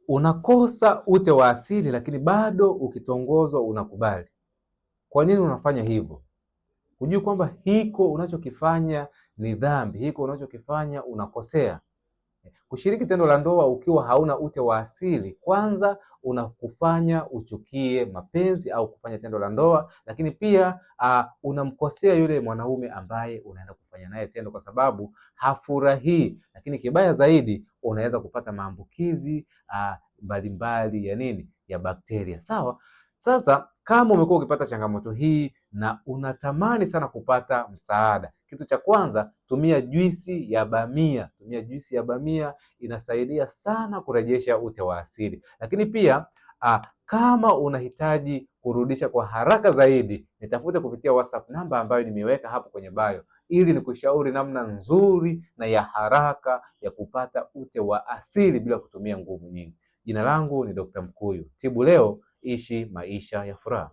unakosa ute wa asili, lakini bado ukitongozwa unakubali. Kwa nini unafanya hivyo? Hujui kwamba hiko unachokifanya ni dhambi, hiko unachokifanya unakosea. Kushiriki tendo la ndoa ukiwa hauna ute wa asili, kwanza unakufanya uchukie mapenzi au kufanya tendo la ndoa, lakini pia unamkosea yule mwanaume ambaye unaenda kufanya naye tendo, kwa sababu hafurahii. Lakini kibaya zaidi, unaweza kupata maambukizi mbalimbali ya nini, ya bakteria. Sawa. Sasa kama umekuwa ukipata changamoto hii na unatamani sana kupata msaada, kitu cha kwanza, tumia juisi ya bamia. Tumia juisi ya bamia, inasaidia sana kurejesha ute wa asili. Lakini pia kama unahitaji kurudisha kwa haraka zaidi, nitafute kupitia WhatsApp namba ambayo nimeweka hapo kwenye bio, ili nikushauri namna nzuri na ya haraka ya kupata ute wa asili bila kutumia nguvu nyingi. Jina langu ni Dr. Mkuyu. Tibu leo, ishi maisha ya furaha.